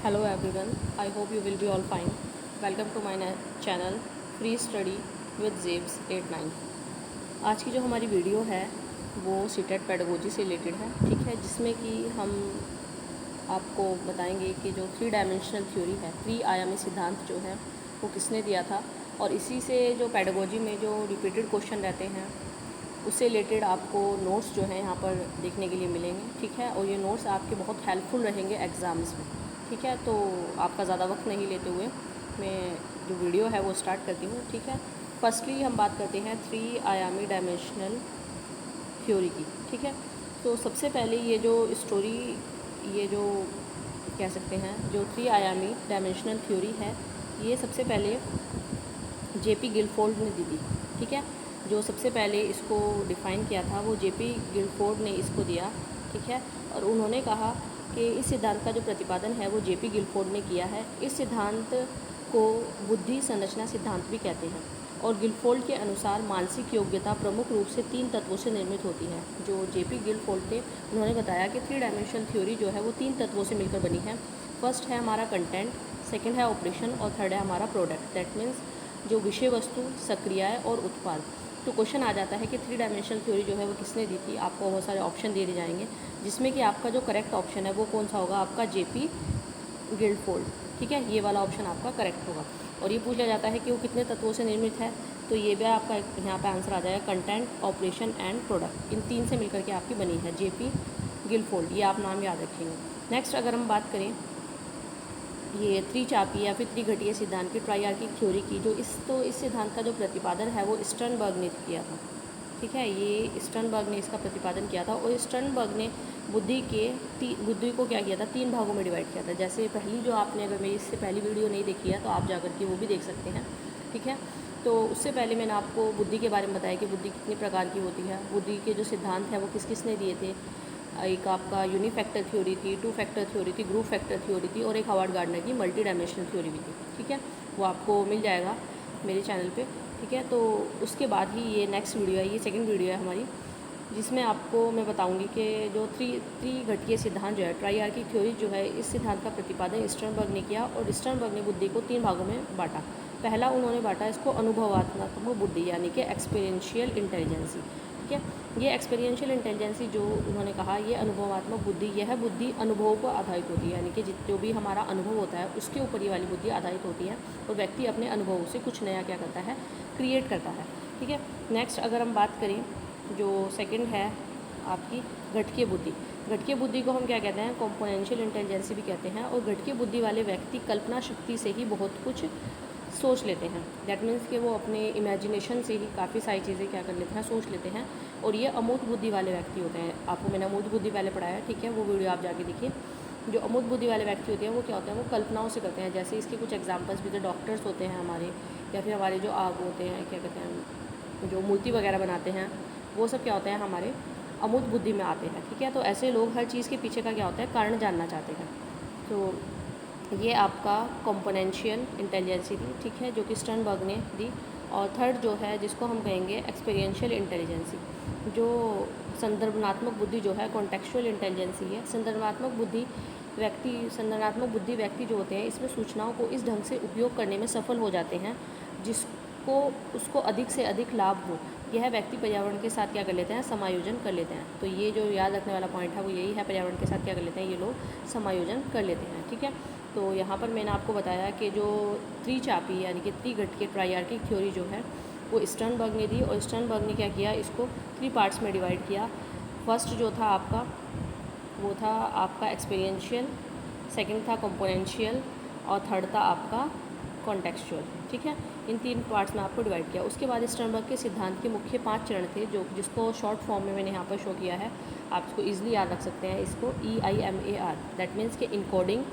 Hello everyone, I hope you will be all fine. Welcome to my channel Free Study with Zebs 89। आज की जो हमारी video है वो सीटेट पेडागोजी से रिलेटेड है, ठीक है, जिसमें कि हम आपको बताएंगे कि जो 3 डायमेंशनल थ्योरी है, 3 आयामी सिद्धांत जो है वो किसने दिया था, और इसी से जो पेडागोजी में जो रिपीटेड क्वेश्चन रहते हैं उससे रिलेटेड आपको नोट्स जो हैं यहाँ पर देखने के लिए मिलेंगे, ठीक है। और ये नोट्स आपके बहुत हेल्पफुल रहेंगे एग्ज़ाम्स में, ठीक है। तो आपका ज़्यादा वक्त नहीं लेते हुए मैं जो वीडियो है वो स्टार्ट करती हूँ, ठीक है। फर्स्टली हम बात करते हैं 3 आयामी डायमेंशनल थ्योरी की, ठीक है। तो सबसे पहले ये जो कह सकते हैं जो 3 आयामी डायमेंशनल थ्योरी है, ये सबसे पहले जेपी गिलफोर्ड ने दी थी, ठीक है। जो सबसे पहले इसको डिफ़ाइन किया था वो जेपी गिलफोर्ड ने इसको दिया, ठीक है। और उन्होंने कहा कि इस सिद्धांत का जो प्रतिपादन है वो जेपी गिलफोर्ड ने किया है। इस सिद्धांत को बुद्धि संरचना सिद्धांत भी कहते हैं। और गिलफोर्ड के अनुसार मानसिक योग्यता प्रमुख रूप से 3 तत्वों से निर्मित होती है। जो जेपी गिलफोर्ड थे उन्होंने बताया कि 3 डायमेंशनल थ्योरी जो है वो 3 तत्वों से मिलकर बनी है। फर्स्ट है हमारा कंटेंट, सेकेंड है ऑपरेशन, और थर्ड है हमारा प्रोडक्ट। दैट मीन्स जो विषय वस्तु, सक्रियाएँ और उत्पाद। तो क्वेश्चन आ जाता है कि 3 डायमेंशनल थ्योरी जो है वो किसने दी थी। आपको बहुत सारे ऑप्शन दे दिए जाएंगे, जिसमें कि आपका जो करेक्ट ऑप्शन है वो कौन सा होगा, आपका जेपी गिलफोर्ड, ठीक है। ये वाला ऑप्शन आपका करेक्ट होगा। और ये पूछा जाता है कि वो कितने तत्वों से निर्मित है, तो ये भी आपका यहाँ पे आंसर आ जाएगा कंटेंट, ऑपरेशन एंड प्रोडक्ट। इन 3 से मिलकर के आपकी बनी है जेपी गिलफोर्ड, ये आप नाम याद रखेंगे। नेक्स्ट अगर हम बात करें ये त्रिचापी या फिर त्रिघटीय सिद्धांत की ट्राइआर्किक थ्योरी की, इस सिद्धांत का जो प्रतिपादन है वो स्टर्नबर्ग ने किया था, ठीक है। ये स्टर्नबर्ग ने इसका प्रतिपादन किया था। और स्टर्नबर्ग ने बुद्धि को क्या किया था, 3 भागों में डिवाइड किया था। जैसे पहली जो आपने, अगर मेरी इससे पहली वीडियो नहीं देखी है तो आप जाकर के वो भी देख सकते हैं, ठीक है। तो उससे पहले मैंने आपको बुद्धि के बारे में बताया कि बुद्धि कितनी प्रकार की होती है, बुद्धि के जो सिद्धांत हैं वो किस किस ने दिए थे। एक आपका यूनिफैक्टर थ्योरी थी, 2 फैक्टर थ्योरी थी, ग्रुप फैक्टर थ्योरी थी, और एक हार्वर्ड गार्डनर की मल्टी डायमेंशनल थ्योरी भी थी, ठीक है। वो आपको मिल जाएगा मेरे चैनल पे, ठीक है। तो उसके बाद ही ये नेक्स्ट वीडियो है, ये सेकंड वीडियो है हमारी, जिसमें आपको मैं बताऊंगी कि जो त्रिघटीय सिद्धांत जो है, ट्राइआर्किक थ्योरी जो है, इस सिद्धांत का प्रतिपादन स्टर्नबर्ग ने किया। और स्टर्नबर्ग ने बुद्धि को 3 भागों में बांटा। पहला उन्होंने बांटा इसको अनुभवात्मक बुद्धि, यानी कि एक्सपीरियंशियल इंटेलिजेंसी, ठीक है। ये एक्सपीरियंशियल इंटेलिजेंसी जो उन्होंने कहा, ये अनुभवात्मक बुद्धि, यह बुद्धि अनुभवों पर आधारित होती है, यानी कि जो भी हमारा अनुभव होता है उसके ऊपर ये वाली बुद्धि आधारित होती है। और व्यक्ति अपने अनुभवों से कुछ नया क्या करता है, क्रिएट करता है, ठीक है। नेक्स्ट अगर हम बात करें, जो सेकंड है आपकी घटकीय बुद्धि। घटकीय बुद्धि को हम क्या कहते हैं, कॉम्पोनेंशियल इंटेलिजेंसी भी कहते हैं। और घटकीय बुद्धि वाले व्यक्ति कल्पना शक्ति से ही बहुत कुछ सोच लेते हैं। दैट मीन्स कि वो अपने इमेजिनेशन से ही काफ़ी सारी चीज़ें क्या कर लेते हैं, सोच लेते हैं। और ये अमूर्त बुद्धि वाले व्यक्ति होते हैं। आपको मैंने अमूर्त बुद्धि पहले पढ़ाया है, ठीक है, वो वीडियो आप जाके देखिए। जो अमूर्त बुद्धि वाले व्यक्ति होते हैं वो क्या होते हैं, वो कल्पनाओं से करते हैं। जैसे इसके कुछ एग्जांपल्स भी, तो डॉक्टर्स होते हैं हमारे, या फिर हमारे जो आग होते हैं, क्या कहते हैं, जो मूर्ति वगैरह बनाते हैं, वो सब क्या होते हैं, हमारे अमूर्त बुद्धि में आते हैं, ठीक है। तो ऐसे लोग हर चीज़ के पीछे का क्या होता है, कारण जानना चाहते हैं। तो ये आपका कॉम्पोनेंशियल इंटेलिजेंसी थी, ठीक है, जो कि स्टर्नबर्ग ने दी। और थर्ड जो है, जिसको हम कहेंगे एक्सपीरियंशियल इंटेलिजेंसी, जो संदर्भनात्मक बुद्धि जो है, कॉन्टेक्चुअल इंटेलिजेंसी है। संदर्भनात्मक बुद्धि व्यक्ति जो होते हैं, इसमें सूचनाओं को इस ढंग से उपयोग करने में सफल हो जाते हैं जिसको उसको अधिक से अधिक लाभ हो। यह व्यक्ति पर्यावरण के साथ क्या कर लेते हैं, समायोजन कर लेते हैं। तो ये जो याद रखने वाला पॉइंट है वो यही है, पर्यावरण के साथ क्या कर लेते हैं, ये लोग समायोजन कर लेते हैं, ठीक है। तो यहाँ पर मैंने आपको बताया कि जो त्रिचापी यानी कि त्रिघटकीय ट्राइआर्किक थ्योरी जो है वो स्टर्नबर्ग ने दी। और स्टर्नबर्ग ने क्या किया, इसको 3 पार्ट्स में डिवाइड किया। फर्स्ट जो था आपका, वो था आपका एक्सपीरियंशियल, सेकंड था कॉम्पोनेंशियल, और थर्ड था आपका कॉन्टेक्चुअल, ठीक है। इन 3 पार्ट्स में आपको डिवाइड किया। उसके बाद स्टर्नबर्ग के सिद्धांत के मुख्य 5 चरण थे, जिसको शॉर्ट फॉर्म में मैंने यहाँ पर शो किया है। आप इसको ईजिली याद रख सकते हैं। इसको EIMAR, दैट मीन्स कि इनकोडिंग,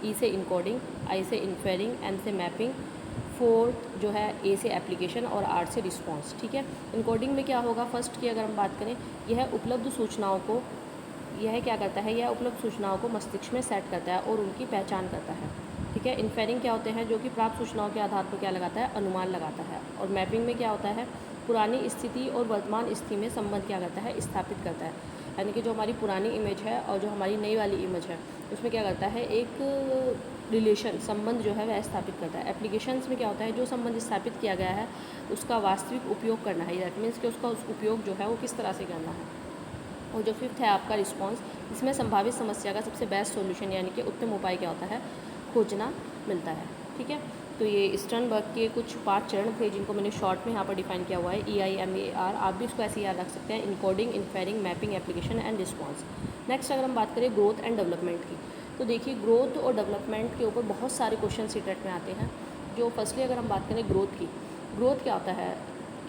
ई से इनकोडिंग, आई से इन्फेरिंग, एन से मैपिंग, फोर्थ जो है ए से एप्लीकेशन, और आर से रिस्पॉन्स, ठीक है। इनकोडिंग में क्या होगा, फर्स्ट की अगर हम बात करें, यह उपलब्ध सूचनाओं को क्या करता है, यह उपलब्ध सूचनाओं को मस्तिष्क में सेट करता है और उनकी पहचान करता है, ठीक है। इन्फेरिंग क्या होते हैं, जो कि प्राप्त सूचनाओं के आधार पर क्या लगाता है, अनुमान लगाता है। और मैपिंग में क्या होता है, पुरानी स्थिति और वर्तमान स्थिति में संबंध क्या करता है, स्थापित करता है। यानी कि जो हमारी पुरानी इमेज है और जो हमारी नई वाली इमेज है उसमें क्या करता है, एक रिलेशन संबंध जो है वह स्थापित करता है। एप्लीकेशंस में क्या होता है, जो संबंध स्थापित किया गया है उसका वास्तविक उपयोग करना है, दैट मीन्स कि उसका उपयोग जो है वो किस तरह से करना है। और जो फिफ्थ है आपका रिस्पॉन्स, इसमें संभावित समस्या का सबसे बेस्ट सॉल्यूशन यानी कि उत्तम उपाय क्या होता है, खोजना मिलता है। ठीक है, तो ये स्टर्नबर्ग के कुछ 5 चरण थे जिनको मैंने शॉर्ट में यहाँ पर डिफाइन किया हुआ है, EIMAR। आप भी इसको ऐसे याद रख सकते हैं, encoding, inferring, mapping, application and response. Next अगर हम बात करें ग्रोथ एंड डेवलपमेंट की, तो देखिए ग्रोथ और डेवलपमेंट के ऊपर बहुत सारे क्वेश्चन सीटेट में आते हैं। जो फर्स्टली अगर हम बात करें ग्रोथ की, ग्रोथ क्या होता है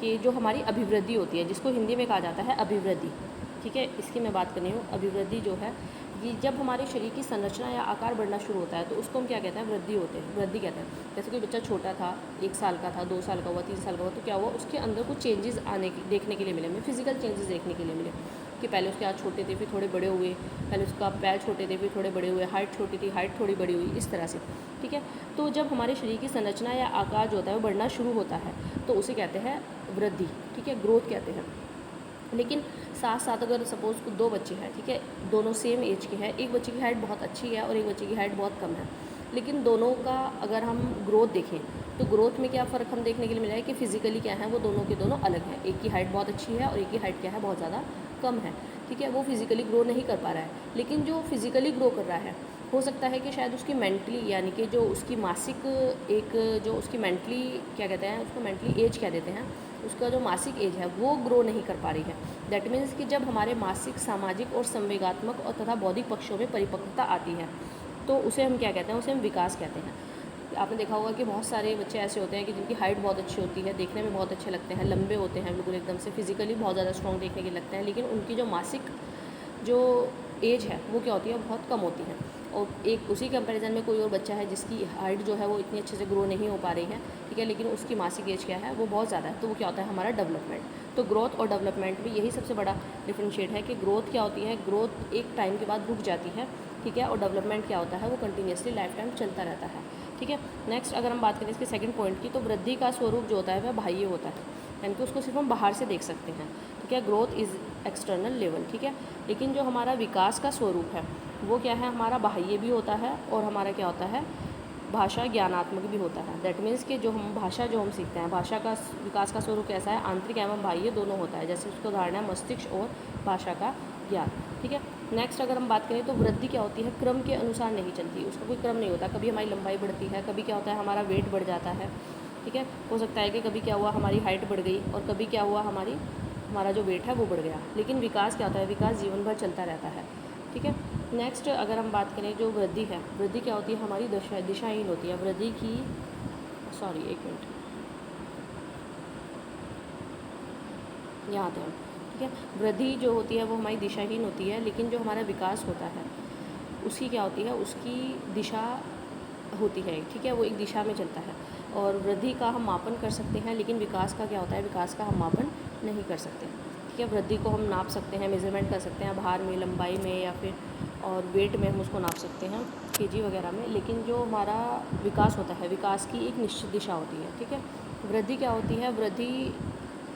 कि जो हमारी अभिवृद्धि होती है, जिसको हिंदी में कहा जाता है अभिवृद्धि। ठीक है, इसकी मैं बात कर रही हूँ। अभिवृद्धि जो है ये जब हमारे शरीर की संरचना या आकार बढ़ना शुरू होता है तो उसको हम क्या कहते हैं, वृद्धि होते हैं, वृद्धि कहते हैं। जैसे कोई बच्चा छोटा था, 1 साल का था, 2 साल का हुआ, 3 साल का हुआ, तो क्या हुआ, उसके अंदर कुछ चेंजेस देखने के लिए मिले, हमें फिजिकल चेंजेस देखने के लिए मिले कि पहले उसके हाथ छोटे थे फिर थोड़े बड़े हुए, पहले उसका पैर छोटे थे फिर थोड़े बड़े हुए, हाइट छोटी थी हाइट थोड़ी बड़ी हुई, इस तरह से। ठीक है, तो जब हमारे शरीर की संरचना या आकार जो होता है वो बढ़ना शुरू होता है तो उसे कहते हैं वृद्धि। ठीक है, ग्रोथ कहते हैं। लेकिन साथ साथ अगर सपोज़ 2 बच्चे हैं, ठीक है, दोनों सेम एज के हैं, एक बच्चे की हाइट बहुत अच्छी है और एक बच्चे की हाइट बहुत कम है, लेकिन दोनों का अगर हम ग्रोथ देखें तो ग्रोथ में क्या फ़र्क हम देखने के लिए मिला है कि फिज़िकली क्या है, वो दोनों के दोनों अलग हैं। एक की हाइट बहुत अच्छी है और एक की हाइट क्या है, बहुत ज़्यादा कम है। ठीक है, वो फिज़िकली ग्रो नहीं कर पा रहा है, लेकिन जो फिज़िकली ग्रो कर रहा है हो सकता है कि शायद उसकी मेंटली, यानी कि जो उसकी मासिक एक जो उसकी मेंटली क्या कहते हैं, उसको मेंटली एज कह देते हैं, उसका जो मासिक एज है वो ग्रो नहीं कर पा रही है। दैट मीन्स कि जब हमारे मासिक, सामाजिक और संवेगात्मक और तथा बौद्धिक पक्षों में परिपक्वता आती है तो उसे हम क्या कहते हैं, उसे हम विकास कहते हैं। आपने देखा होगा कि बहुत सारे बच्चे ऐसे होते हैं कि जिनकी हाइट बहुत अच्छी होती है, देखने में बहुत अच्छे लगते हैं, लंबे होते हैं बिल्कुल एकदम से, फिजिकली बहुत ज़्यादा स्ट्रॉन्ग देखने के लगते हैं, लेकिन उनकी जो मासिक जो एज है वो क्या होती है, बहुत कम होती है। और एक उसी कंपैरिजन में कोई और बच्चा है जिसकी हाइट जो है वो इतनी अच्छे से ग्रो नहीं हो पा रही है, ठीक है, लेकिन उसकी मासिक एज क्या है, वो बहुत ज़्यादा है, तो वो क्या होता है, हमारा डेवलपमेंट। तो ग्रोथ और डेवलपमेंट में यही सबसे बड़ा डिफरेंशिएट है कि ग्रोथ क्या होती है, ग्रोथ एक टाइम के बाद रुक जाती है, ठीक है, और डेवलपमेंट क्या होता है, वो कंटिन्यूसली लाइफ टाइम चलता रहता है। ठीक है, नेक्स्ट अगर हम बात करें इसके सेकंड पॉइंट की, तो वृद्धि का स्वरूप जो होता है वह बाह्य होता है, यानी कि उसको सिर्फ हम बाहर से देख सकते हैं। ठीक है, ग्रोथ इज़ एक्सटर्नल लेवल। ठीक है, लेकिन जो हमारा विकास का स्वरूप है वो क्या है, हमारा बाह्य भी होता है और हमारा क्या होता है, भाषा ज्ञानात्मक भी होता है। दैट मीन्स कि जो हम भाषा जो हम सीखते हैं, भाषा का विकास का स्वरूप कैसा है, आंतरिक एवं बाह्य दोनों होता है। जैसे उसका उदाहरण है मस्तिष्क और भाषा का ज्ञान। ठीक है, नेक्स्ट अगर हम बात करें तो वृद्धि क्या होती है, क्रम के अनुसार नहीं चलती, उसका कोई क्रम नहीं होता। कभी हमारी लंबाई बढ़ती है, कभी क्या होता है, हमारा वेट बढ़ जाता है। ठीक है, हो सकता है कि कभी क्या हुआ, हमारी हाइट बढ़ गई और कभी क्या हुआ, हमारा जो वेट है वो बढ़ गया। लेकिन विकास क्या होता है, विकास जीवन भर चलता रहता है। ठीक है, नेक्स्ट अगर हम बात करें जो वृद्धि है, वृद्धि क्या होती है, हमारी दिशाहीन होती है। वृद्धि की एक मिनट, यहाँ आते हैं। ठीक है, वृद्धि जो होती है वो हमारी दिशाहीन होती है, लेकिन जो हमारा विकास होता है उसकी क्या होती है, उसकी दिशा होती है। ठीक है, वो एक दिशा में चलता है। और वृद्धि का हम मापन कर सकते हैं, लेकिन विकास का क्या होता है, विकास का हम मापन नहीं कर सकते। ठीक है, वृद्धि को हम नाप सकते हैं, मेज़रमेंट कर सकते हैं, भार में, लंबाई में या फिर और वेट में हम उसको नाप सकते हैं, केजी वगैरह में। लेकिन जो हमारा विकास होता है, विकास की एक निश्चित दिशा होती है। ठीक है, वृद्धि क्या होती है, वृद्धि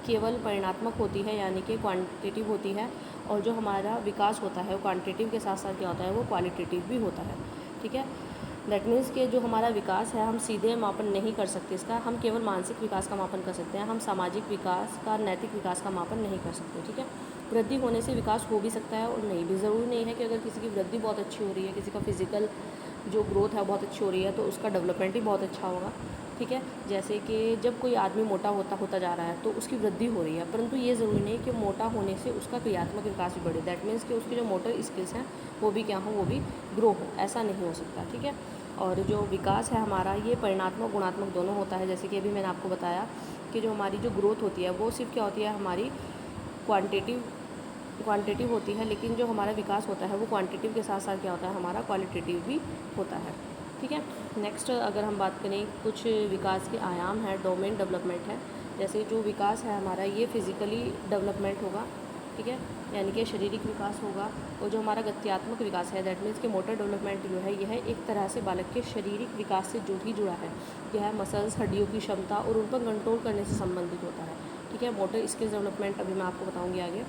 केवल परिणात्मक होती है, यानी कि क्वांटिटेटिव होती है। और जो हमारा विकास होता है वो क्वांटिटेटिव के साथ साथ क्या होता है, वो क्वालिटेटिव भी होता है। ठीक है, दैट मीन्स कि जो हमारा विकास है हम सीधे मापन नहीं कर सकते इसका, हम केवल मानसिक विकास का मापन कर सकते हैं, हम सामाजिक विकास का, नैतिक विकास का मापन नहीं कर सकते। ठीक है, वृद्धि होने से विकास हो भी सकता है और नहीं भी, ज़रूरी नहीं है कि अगर किसी की वृद्धि बहुत अच्छी हो रही है, किसी का फिजिकल जो ग्रोथ है बहुत अच्छी हो रही है तो उसका डेवलपमेंट ही बहुत अच्छा होगा। ठीक है, जैसे कि जब कोई आदमी मोटा होता जा रहा है तो उसकी वृद्धि हो रही है, परंतु ये ज़रूरी नहीं कि मोटा होने से उसका क्रियात्मक विकास भी बढ़े। दैट मीन्स कि उसकी जो मोटर स्किल्स हैं वो भी क्या हो, वो भी ग्रो हो, ऐसा नहीं हो सकता। ठीक है, और जो विकास है हमारा ये परिणात्मक गुणात्मक दोनों होता है। जैसे कि अभी मैंने आपको बताया कि जो हमारी जो ग्रोथ होती है वो सिर्फ क्या होती है, हमारी क्वांटिटेटिव होती है, लेकिन जो हमारा विकास होता है वो क्वांटिटेटिव के साथ साथ क्या होता है, हमारा क्वालिटेटिव भी होता है। ठीक है, नेक्स्ट अगर हम बात करें कुछ विकास के आयाम है, डोमेन डेवलपमेंट है। जैसे जो विकास है हमारा ये फिज़िकली डेवलपमेंट होगा, ठीक है, यानी कि शारीरिक विकास होगा। और जो हमारा गत्यात्मक विकास है, दैट मीन्स कि मोटर डेवलपमेंट जो है यह एक तरह से बालक के शारीरिक विकास से जुड़ा है। यह मसल्स, हड्डियों की क्षमता और उन पर कंट्रोल करने से संबंधित होता है। ठीक है, मोटर स्किल्स डेवलपमेंट अभी मैं आपको बताऊँगी आगे।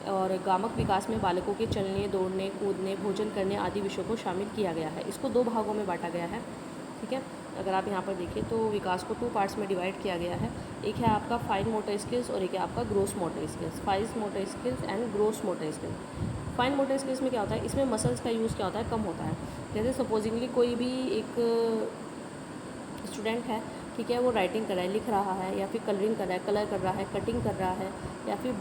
और गामक विकास में बालकों के चलने, दौड़ने, कूदने, भोजन करने आदि विषयों को शामिल किया गया है। इसको 2 भागों में बांटा गया है, ठीक है। अगर आप यहाँ पर देखें तो विकास को 2 पार्ट्स में डिवाइड किया गया है। एक है आपका फाइन मोटर स्किल्स और एक है आपका gross motor skills. Fine motor skills and gross motor skills. Fine motor skills में क्या होता है, इसमें मसल्स का यूज़ क्या होता है, कम होता है। जैसे सपोजिंगली कोई भी एक स्टूडेंट है, ठीक है, वो राइटिंग कर रहा है, लिख रहा है, या फिर कलरिंग कर रहा है, कलर कर रहा है, कटिंग कर रहा है, या फिर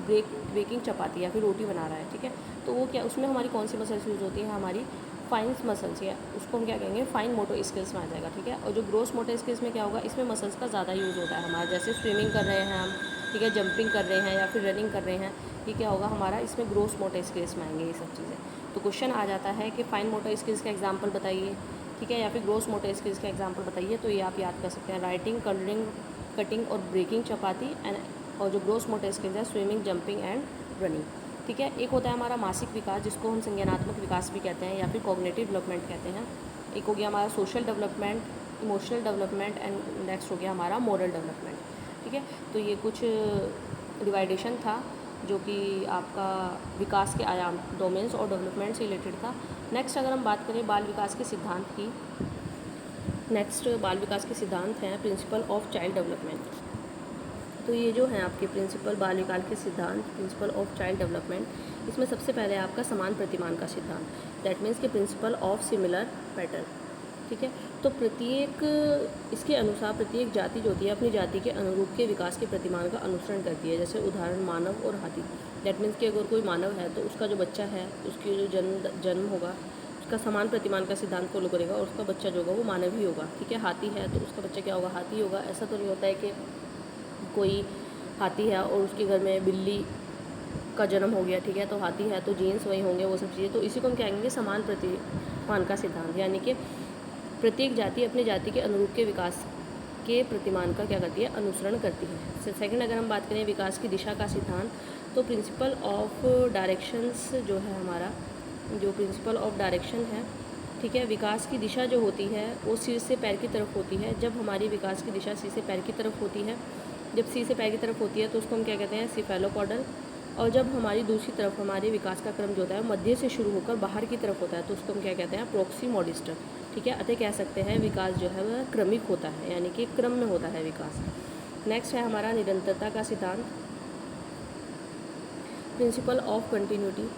बेकिंग चपाती या फिर रोटी बना रहा है, ठीक है। तो वो क्या, उसमें हमारी कौन सी मसल्स यूज़ होती है, हमारी फाइन मसल्स है, उसको हम क्या कहेंगे, फाइन मोटर स्किल्स में आ जाएगा, ठीक है। और जो ग्रोस मोटर स्किल्स में क्या होगा, इसमें मसल्स का ज़्यादा यूज़ होता है हमारा। जैसे स्विमिंग कर रहे हैं हम, ठीक है, जंपिंग कर रहे हैं या फिर रनिंग कर रहे हैं, ये क्या होगा हमारा, इसमें ग्रोस मोटर स्किल्स में आएंगे ये सब चीज़ें। तो क्वेश्चन आ जाता है कि फाइन मोटर स्किल्स का एग्जाम्पल बताइए, ठीक है, या फिर ग्रोस मोटर स्किल्स का एग्जाम्पल बताइए। तो ये आप याद कर सकते हैं, राइटिंग, कलरिंग, कटिंग और ब्रेकिंग चपाती एंड, और जो ग्रोस मोटर स्किल्स है स्विमिंग, जंपिंग एंड रनिंग, ठीक है। एक होता है हमारा मानसिक विकास, जिसको हम संज्ञानात्मक विकास भी कहते हैं या फिर कॉग्निटिव डेवलपमेंट कहते हैं। एक हो गया हमारा social development, emotional development and next हो गया हमारा मोरल डेवलपमेंट, ठीक है। तो ये कुछ डिवाइडेशन था जो कि आपका विकास के आयाम, डोमेन्स और डेवलपमेंट से रिलेटेड था। नेक्स्ट अगर हम बात करें बाल विकास के सिद्धांत की, नेक्स्ट बाल विकास के सिद्धांत हैं प्रिंसिपल ऑफ चाइल्ड डेवलपमेंट। तो ये जो है आपके प्रिंसिपल बाल विकास के सिद्धांत, प्रिंसिपल ऑफ चाइल्ड डेवलपमेंट, इसमें सबसे पहले आपका समान प्रतिमान का सिद्धांत, दैट मीन्स के प्रिंसिपल ऑफ सिमिलर पैटर्न, ठीक है। तो प्रत्येक, इसके अनुसार प्रत्येक जाति जो होती है अपनी जाति के अनुरूप के विकास के प्रतिमान का अनुसरण करती है। जैसे उदाहरण मानव और हाथी, दैट मीन्स कि अगर कोई मानव है तो उसका जो बच्चा है, उसकी जो जन्म होगा, उसका समान प्रतिमान का सिद्धांत फॉलो करेगा और उसका बच्चा जो होगा वो मानव ही होगा, ठीक है। हाथी है तो उसका बच्चा क्या होगा, हाथी होगा। ऐसा तो नहीं होता है कि कोई हाथी है और उसके घर में बिल्ली का जन्म हो गया, ठीक है, तो हाथी है तो जीन्स वही होंगे, वो सब चीज़ें। तो इसी को हम कहेंगे समान प्रतिमान का सिद्धांत, यानी कि प्रत्येक जाति अपनी जाति के अनुरूप के विकास के प्रतिमान का क्या करती है, अनुसरण करती है। सेकंड अगर हम बात करें विकास की दिशा का सिद्धांत, तो प्रिंसिपल ऑफ डायरेक्शंस जो है हमारा, जो प्रिंसिपल ऑफ डायरेक्शन है, ठीक है, विकास की दिशा जो होती है वो सिर से पैर की तरफ होती है। जब हमारी विकास की दिशा सिर से पैर की तरफ होती है, जब सिर से पैर की तरफ होती है तो उसको हम क्या कहते हैं, सिफेलोपॉडल। और जब हमारी दूसरी तरफ हमारे विकास का क्रम जो होता है मध्य से शुरू होकर बाहर की तरफ होता है तो उसको हम क्या कहते हैं, प्रोक्सीमोडिस्टल, ठीक है। अतः कह सकते हैं विकास जो है वह क्रमिक होता है, यानी कि क्रम में होता है विकास। नेक्स्ट है हमारा निरंतरता का सिद्धांत, प्रिंसिपल ऑफ कंटिन्यूटी।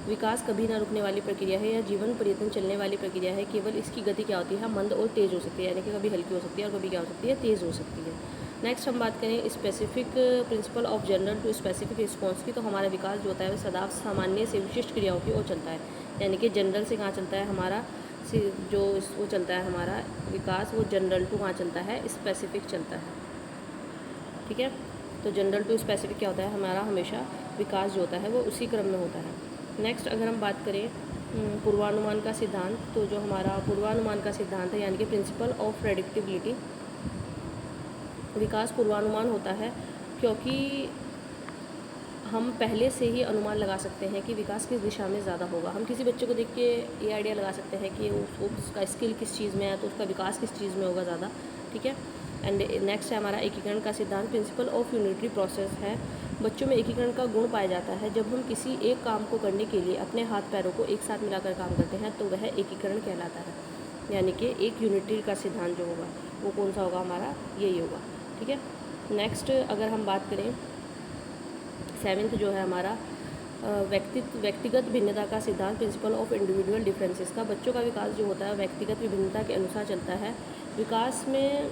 विकास कभी ना रुकने वाली प्रक्रिया है या जीवन पर्यंत चलने वाली प्रक्रिया है। केवल इसकी गति क्या होती है, मंद और तेज़ हो सकती है, यानी कि कभी हल्की हो सकती है और कभी क्या हो सकती है, तेज़ हो सकती है। नेक्स्ट हम बात करें specific principle of general to specific response की, तो हमारा विकास जो होता है वह सदा सामान्य से विशिष्ट क्रियाओं की ओर चलता है, यानी कि जनरल से कहाँ चलता है हमारा, जो वो चलता है हमारा विकास, वो जनरल टू कहाँ चलता है, स्पेसिफिक चलता है, ठीक है। तो जनरल टू स्पेसिफिक क्या होता है हमारा, हमेशा विकास जो होता है वो उसी क्रम में होता है। नेक्स्ट अगर हम बात करें पूर्वानुमान का सिद्धांत, तो जो हमारा पूर्वानुमान का सिद्धांत है यानी कि प्रिंसिपल ऑफ प्रेडिक्टिबिलिटी, विकास पूर्वानुमान होता है क्योंकि हम पहले से ही अनुमान लगा सकते हैं कि विकास किस दिशा में ज़्यादा होगा। हम किसी बच्चे को देख के ये आइडिया लगा सकते हैं कि उसका स्किल किस चीज़ में है तो उसका विकास किस चीज़ में होगा ज़्यादा, ठीक है। एंड नेक्स्ट है हमारा एकीकरण का सिद्धांत, प्रिंसिपल ऑफ यूनिटरी प्रोसेस है। बच्चों में एकीकरण का गुण पाया जाता है जब हम किसी एक काम को करने के लिए अपने हाथ पैरों को एक साथ मिलाकर काम करते हैं तो वह एकीकरण कहलाता है, यानी कि एक यूनिटरी का सिद्धांत जो होगा वो कौन सा होगा हमारा, यही होगा, ठीक है। नेक्स्ट अगर हम बात करें सेवेंथ जो है हमारा व्यक्तिगत भिन्नता का सिद्धांत, प्रिंसिपल ऑफ इंडिविजुअल डिफरेंसेस का। बच्चों का विकास जो होता है व्यक्तिगत विभिन्नता के अनुसार चलता है। विकास में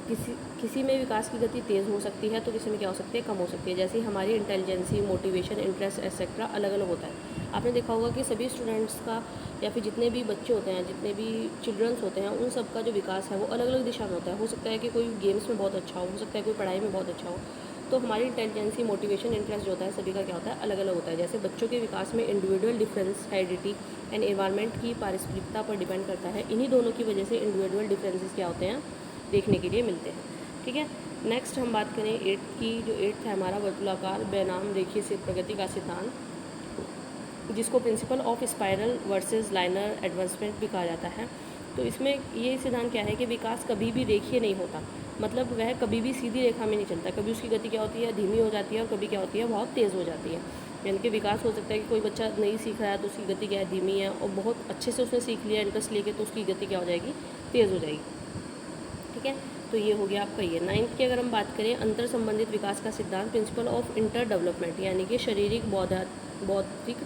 किसी में विकास की गति तेज़ हो सकती है तो किसी में क्या हो सकती है, कम हो सकती है। जैसे हमारी इंटेलिजेंसी, मोटिवेशन, इंटरेस्ट एक्सेट्रा अलग अलग होता है। आपने देखा होगा कि सभी स्टूडेंट्स का या फिर जितने भी बच्चे होते हैं, जितने भी चिल्ड्रंस होते हैं, उन सब का जो विकास है वो अलग अलग दिशा में होता है। हो सकता है कि कोई गेम्स में बहुत अच्छा हो सकता है कोई पढ़ाई में बहुत अच्छा हो। तो हमारी इंटेलिजेंसी, मोटिवेशन, इंटरेस्ट जो होता है सभी का क्या होता है, अलग अलग होता है। जैसे बच्चों के विकास में individual difference, heredity and environment की पारस्परिकता पर डिपेंड करता है। इन्हीं दोनों की वजह से इंडिविजुअल डिफरेंसेस क्या होते हैं, देखने के लिए मिलते हैं, ठीक है। नेक्स्ट हम बात करें एट्थ की, जो एट्थ है हमारा वर्तुलाकार बेनाम रेखीय से प्रगति का सिद्धांत, जिसको principle of spiral versus liner advancement भी कहा जाता है। तो इसमें ये सिद्धांत क्या है कि विकास कभी भी रेखीय नहीं होता, मतलब वह कभी भी सीधी रेखा में नहीं चलता। कभी उसकी गति क्या होती है, धीमी हो जाती है और कभी क्या होती है, बहुत तेज़ हो जाती है। यानी कि विकास हो सकता है कि कोई बच्चा नहीं सीख रहा है तो उसकी गति क्या है, धीमी है, और बहुत अच्छे से उसने सीख लिया इंटरेस्ट लेके तो उसकी गति क्या हो जाएगी, तेज़ हो जाएगी। ठीक है, तो ये हो गया आपका ये। 9th की अगर हम बात करें, अंतर संबंधित विकास का सिद्धांत, प्रिंसिपल ऑफ इंटर डेवलपमेंट, यानी कि शारीरिक, बौद्धिक,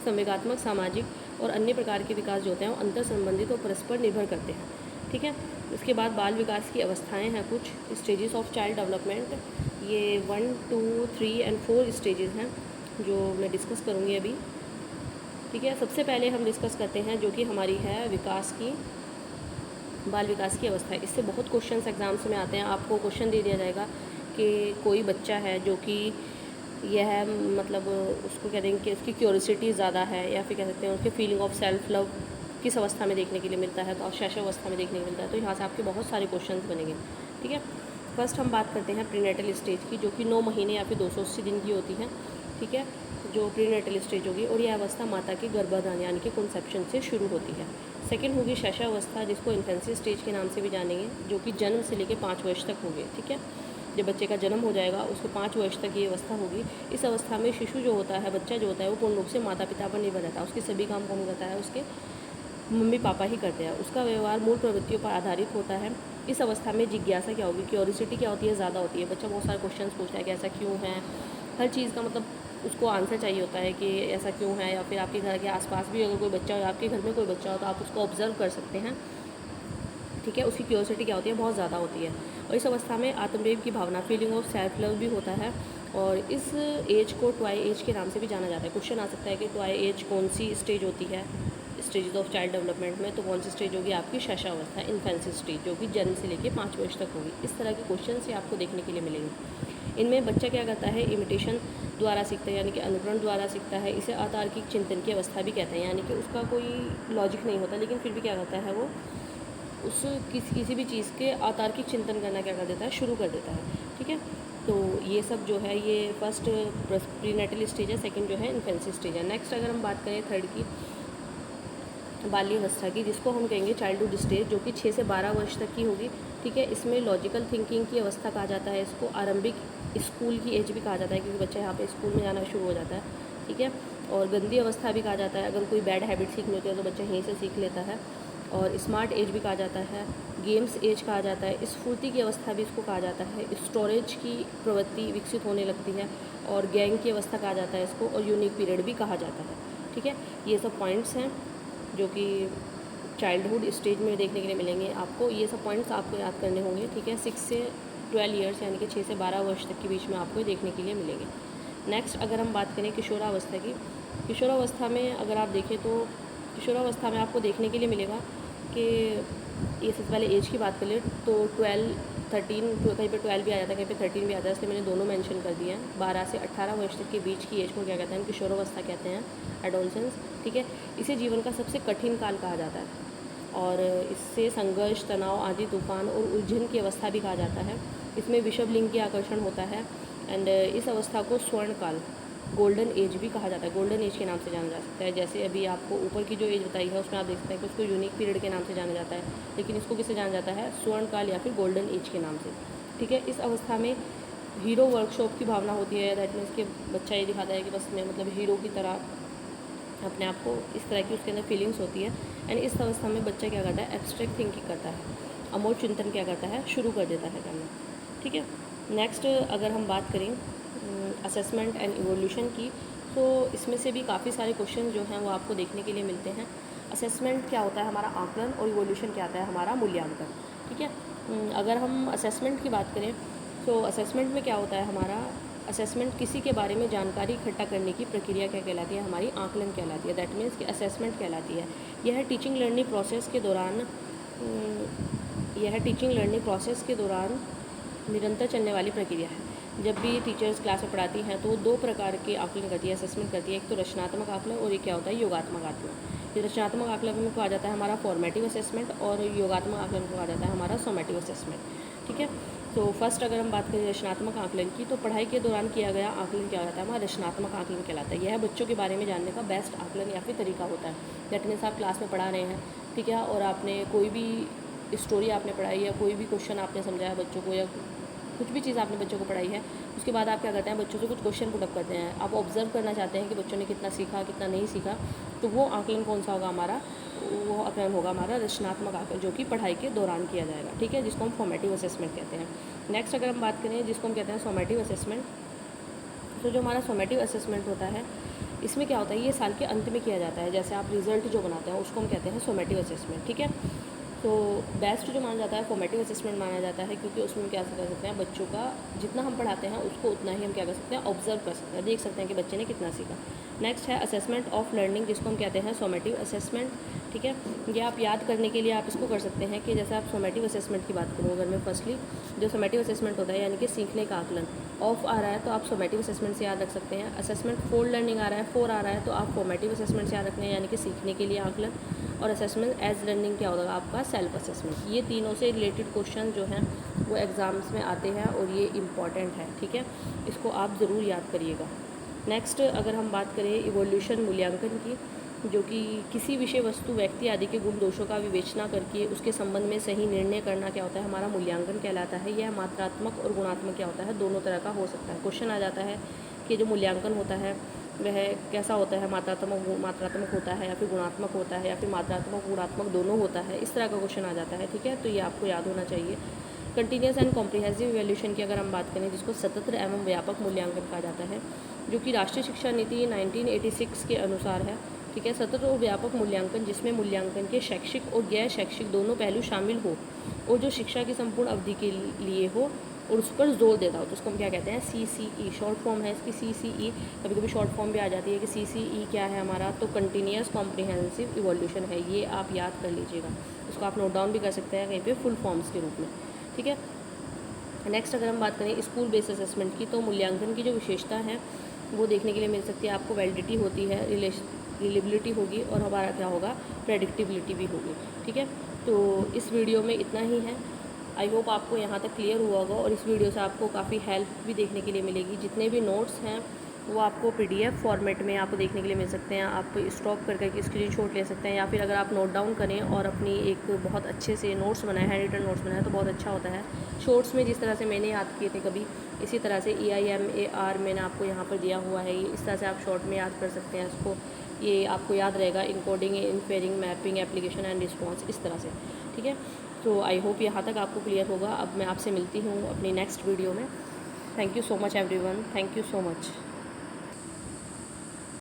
संवेगात्मक, सामाजिक और अन्य प्रकार के विकास जो होते हैं वो अंतर संबंधित और परस्पर निर्भर करते हैं। ठीक है, उसके बाद बाल विकास की अवस्थाएं हैं कुछ, स्टेजेस ऑफ चाइल्ड डेवलपमेंट, ये 1, 2, 3 एंड 4 स्टेजेस हैं जो मैं डिस्कस करूँगी अभी। ठीक है, सबसे पहले हम डिस्कस करते हैं जो कि हमारी है विकास की, बाल विकास की अवस्था है। इससे बहुत क्वेश्चंस एग्जाम्स में आते हैं। आपको क्वेश्चन दे दिया जाएगा कि कोई बच्चा है जो कि यह मतलब उसको कह देंगे कि उसकी क्यूरियोसिटी ज़्यादा है, या फिर कह सकते हैं उसके फीलिंग ऑफ सेल्फ लव किस अवस्था में देखने के लिए मिलता है, तो शैशव अवस्था में देखने को मिलता है। तो यहाँ से आपके बहुत सारे क्वेश्चंस बनेंगे। ठीक है, फर्स्ट हम बात करते हैं प्रीनेटल स्टेज की, जो कि 9 महीने या फिर 280 दिन की होती है। ठीक है, जो प्रीनेटल स्टेज होगी, और यह अवस्था माता के गर्भाधान यानी कि कंसेप्शन से शुरू होती है। सेकेंड होगी शैशवावस्था, जिसको इन्फेंसी स्टेज के नाम से भी जानेंगे, जो कि जन्म से लेकर 5 वर्ष तक होगी। ठीक है, जब बच्चे का जन्म हो जाएगा उसको 5 वर्ष तक ये अवस्था होगी। इस अवस्था में शिशु जो होता है, बच्चा जो होता है, वो पूर्ण रूप से माता पिता पर निर्भर रहता है। उसके सभी काम कौन करता है, उसके मम्मी पापा ही करते हैं। उसका व्यवहार मूल प्रवृत्तियों पर आधारित होता है। इस अवस्था में जिज्ञासा क्या होगी, क्यूरियोसिटी क्या होती है, ज़्यादा होती है। बच्चा बहुत सारे क्वेश्चन पूछता है कि ऐसा क्यों है, हर चीज़ का मतलब उसको आंसर चाहिए होता है कि ऐसा क्यों है। या फिर आपके घर के आसपास भी अगर कोई बच्चा हो, आपके घर में कोई बच्चा हो, तो आप उसको ऑब्जर्व कर सकते हैं। ठीक है, उसकी क्यूरियोसिटी क्या होती है, बहुत ज़्यादा होती है। और इस अवस्था में आत्मप्रेम की भावना, फीलिंग ऑफ सेल्फ लव भी होता है। और इस एज को ट्वाई एज के नाम से भी जाना जाता है। क्वेश्चन आ सकता है कि ट्वाई एज कौन सी स्टेज होती है स्टेजेस ऑफ चाइल्ड डेवलपमेंट में, तो कौन सी स्टेज होगी आपकी शैशवावस्था, इन्फेंसी स्टेज, जो कि जन्म से लेकर 5 वर्ष तक होगी। इस तरह के क्वेश्चन से आपको देखने के लिए मिलेंगे। इनमें बच्चा क्या करता है, इमिटेशन द्वारा सीखता है, यानी कि अनुकरण द्वारा सीखता है। इसे अतार्किक चिंतन की अवस्था भी कहते हैं, यानी कि उसका कोई लॉजिक नहीं होता, लेकिन फिर भी क्या करता है वो उस किसी भी चीज़ के अतार्किक चिंतन करना क्या कर देता है, शुरू कर देता है। ठीक है, तो ये सब जो है ये फर्स्ट प्रीनेटल स्टेज है, सेकंड जो है इन्फेंसी स्टेज है। नेक्स्ट अगर हम बात करें थर्ड की, बाल्यावस्था की, जिसको हम कहेंगे चाइल्डहुड स्टेज, जो कि 6 से 12 वर्ष तक की होगी। ठीक है, इसमें लॉजिकल थिंकिंग की अवस्था कहा जाता है। इसको आरंभिक स्कूल की एज भी कहा जाता है, क्योंकि बच्चा यहाँ पे स्कूल में जाना शुरू हो जाता है। ठीक है, और गंदी अवस्था भी कहा जाता है। अगर कोई बैड हैबिट सीखनी होती है तो बच्चा यहीं से सीख लेता है। और स्मार्ट एज भी कहा जाता है, गेम्स एज कहा जाता है, स्फूर्ति की अवस्था भी इसको कहा जाता है, स्टोरेज की प्रवृत्ति विकसित होने लगती है, और गैंग की अवस्था कहा जाता है इसको, और यूनिक पीरियड भी कहा जाता है। ठीक है, ये सब पॉइंट्स हैं जो कि चाइल्डहुड स्टेज में देखने के लिए मिलेंगे आपको। ये सब पॉइंट्स आपको याद करने होंगे। ठीक है, 6 से 12 ईयर्स यानी कि 6 से 12 वर्ष तक के बीच में आपको देखने के लिए मिलेंगे। नेक्स्ट अगर हम बात करें किशोरावस्था की, किशोरावस्था में अगर आप देखें तो किशोरावस्था में आपको देखने के लिए मिलेगा कि ये सबसे पहले एज की बात कर ले तो 12, 13, कहीं पे 12 भी आ जाता है, कहीं पे 13 भी आ जाता है, इसलिए मैंने दोनों मेंशन कर दिए हैं। 12 से 18 वर्ष तक के बीच की एज को क्या कहते हैं, किशोरावस्था कहते हैं, एडोलसेंस। ठीक है, इसे जीवन का सबसे कठिन काल कहा जाता है, और इससे संघर्ष, तनाव आदि, तूफान और उलझन की अवस्था भी कहा जाता है। इसमें विषभ लिंग की आकर्षण होता है, एंड इस अवस्था को स्वर्ण काल, गोल्डन एज भी कहा जाता है, गोल्डन एज के नाम से जाना जा सकता है। जैसे अभी आपको ऊपर की जो एज बताई है उसमें आप देख सकते हैं कि उसको यूनिक पीरियड के नाम से जाना जाता है, लेकिन इसको किससे जाना जाता है, स्वर्ण काल या फिर गोल्डन एज के नाम से। ठीक है, इस अवस्था में हीरो वर्कशॉप की भावना होती है। दैट मीन्स कि बच्चा ये दिखाता है कि बस मैं मतलब हीरो की तरह अपने आप को, इस तरह की उसके अंदर फीलिंग्स होती है। एंड इस अवस्था में बच्चा क्या करता है, एब्स्ट्रैक्ट थिंकिंग करता है, अमूल चिंतन क्या करता है, शुरू कर देता है करना। ठीक है, नेक्स्ट अगर हम बात करें असेसमेंट एंड इवोल्यूशन की, तो इसमें से भी काफ़ी सारे क्वेश्चन जो हैं वो आपको देखने के लिए मिलते हैं। असेसमेंट क्या होता है, हमारा आकलन, और इवोल्यूशन क्या आता है, हमारा मूल्यांकन। ठीक है, अगर हम असेसमेंट की बात करें तो असेसमेंट में क्या होता है, हमारा असेसमेंट किसी के बारे में जानकारी इकट्ठा करने की प्रक्रिया क्या कहलाती है, हमारी आकलन कहलाती है। दैट मीन्स कि असेसमेंट कहलाती है। यह टीचिंग लर्निंग प्रोसेस के दौरान निरंतर चलने वाली प्रक्रिया है। जब भी टीचर्स क्लास में पढ़ाती हैं तो वो 2 प्रकार के आकलन करती है, असेसमेंट करती है। एक तो रचनात्मक आकलन, और एक क्या होता है, योगात्मक आकलन। ये रचनात्मक आकलन में कहा जाता है हमारा फॉर्मेटिव असेसमेंट, और योगात्मक आकलन को कहा जाता है हमारा सॉमेटिव असेसमेंट। ठीक है, तो फर्स्ट अगर हम बात करें रचनात्मक आकलन की, तो पढ़ाई के दौरान किया गया आकलन क्या होता है, हमारा रचनात्मक आकलन कहलाता है। यह बच्चों के बारे में जानने का बेस्ट आकलन या फिर तरीका होता है। दैट मीन्स आप क्लास में पढ़ा रहे हैं, ठीक है, और आपने कोई भी स्टोरी आपने पढ़ाई, या कोई भी क्वेश्चन आपने समझाया बच्चों को, या कुछ भी चीज़ आपने बच्चों को पढ़ाई है, उसके बाद आप क्या करते हैं, बच्चों से कुछ क्वेश्चन पुटअप करते हैं। आप ऑब्जर्व करना चाहते हैं कि बच्चों ने कितना सीखा, कितना नहीं सीखा, तो वो आकलन कौन सा होगा हमारा, वो आकलन होगा हमारा रचनात्मक आकलन, जो कि पढ़ाई के दौरान किया जाएगा, ठीक है, जिसको हम फॉर्मेटिव असेसमेंट कहते हैं। नेक्स्ट अगर हम बात करें जिसको हम कहते हैं फॉर्मेटिव असेसमेंट, तो जो हमारा फॉर्मेटिव असेसमेंट होता है, इसमें क्या होता है, ये साल के अंत में किया जाता है। जैसे आप रिजल्ट जो बनाते हैं उसको हम कहते हैं फॉर्मेटिव असेसमेंट, ठीक है। तो बेस्ट जो माना जाता है फॉर्मेटिव असेसमेंट माना जाता है, क्योंकि उसमें क्या कर सकते हैं, बच्चों का जितना हम पढ़ाते हैं उसको उतना ही हम क्या कर सकते हैं, ऑब्जर्व कर सकते हैं, देख सकते हैं कि बच्चे ने कितना सीखा। नेक्स्ट है असेसमेंट ऑफ लर्निंग, जिसको हम कहते हैं फॉर्मेटिव असेसमेंट, ठीक है। ये आप याद करने के लिए आप इसको कर सकते हैं कि जैसे आप फॉर्मेटिव असेसमेंट की बात करूँ अगर मैं, फर्स्टली जो फॉर्मेटिव असेसमेंट होता है यानी कि सीखने का आकलन, ऑफ आ रहा है तो आप फॉर्मेटिव असेसमेंट से याद रख सकते हैं। असेसमेंट फॉर लर्निंग आ रहा है, फोर आ रहा है, तो आप फॉर्मेटिव असेसमेंट से याद रखते हैं यानी कि सीखने के लिए आकलन। और असेसमेंट एज लर्निंग क्या होगा आपका, सेल्फ असेसमेंट। ये तीनों से रिलेटेड क्वेश्चन जो हैं वो एग्ज़ाम्स में आते हैं और ये इम्पॉर्टेंट है, ठीक है, इसको आप ज़रूर याद करिएगा। नेक्स्ट अगर हम बात करें इवोल्यूशन मूल्यांकन की, जो कि किसी विषय वस्तु व्यक्ति आदि के गुण दोषों का विवेचना करके उसके संबंध में सही निर्णय करना क्या होता है, हमारा मूल्यांकन कहलाता है। यह मात्रात्मक और गुणात्मक क्या होता है, दोनों तरह का हो सकता है। क्वेश्चन आ जाता है कि जो मूल्यांकन होता है वह कैसा होता है, मात्रात्मक होता है या फिर गुणात्मक होता है या फिर मात्रात्मक गुणात्मक दोनों होता है, इस तरह का क्वेश्चन आ जाता है, ठीक है। तो ये आपको याद होना चाहिए। कंटिन्यूस एंड कॉम्प्रिहेंसिव इवैल्यूएशन की अगर हम बात करें, जिसको सतत एवं व्यापक मूल्यांकन कहा जाता है, जो कि राष्ट्रीय शिक्षा नीति 1986 के अनुसार है, ठीक है। सतत और व्यापक मूल्यांकन, जिसमें मूल्यांकन के शैक्षिक और गैर शैक्षिक दोनों पहलू शामिल हो और जो शिक्षा की संपूर्ण अवधि के लिए हो और उस पर जोर देता हो, तो उसको हम क्या कहते हैं, CCE, शॉर्ट फॉर्म है इसकी CCE। कभी कभी शॉर्ट फॉर्म भी आ जाती है कि CCE क्या है हमारा, तो कंटिन्यूस कॉम्प्रिहेंसिव इवोल्यूशन है, ये आप याद कर लीजिएगा। इसको आप नोट डाउन भी कर सकते हैं कहीं पे फुल फॉर्म्स के रूप में, ठीक है। नेक्स्ट अगर हम बात करें स्कूल बेस्ड असेसमेंट की, तो मूल्यांकन की जो विशेषता है वो देखने के लिए मिल सकती है आपको। वैलिडिटी होती है, रिलेबिलिटी होगी और हमारा क्या होगा, प्रेडिक्टिबिलिटी भी होगी, ठीक है। तो इस वीडियो में इतना ही है। आई होप आपको यहाँ तक क्लियर हुआ होगा और इस वीडियो से आपको काफ़ी हेल्प भी देखने के लिए मिलेगी। जितने भी नोट्स हैं वो आपको PDF फॉर्मेट में आपको देखने के लिए मिल सकते हैं। आप स्टॉप करके स्क्रीनशॉट ले सकते हैं, या फिर अगर आप नोट डाउन करें और अपनी एक बहुत अच्छे से नोट्स बनाए, हैंड रिटन नोट्स बनाए, तो बहुत अच्छा होता है। शॉर्ट्स में जिस तरह से मैंने याद किए थे कभी, इसी तरह से EIMAR मैंने आपको यहाँ पर दिया हुआ है, इस तरह से आप शॉर्ट में याद कर सकते हैं इसको। ये आपको याद रहेगा, encoding, inferring, mapping, application and response, इस तरह से, ठीक है। तो आई होप यहाँ तक आपको क्लियर होगा। अब मैं आपसे मिलती हूँ अपनी नेक्स्ट वीडियो में। Thank you so much everyone, thank you so much.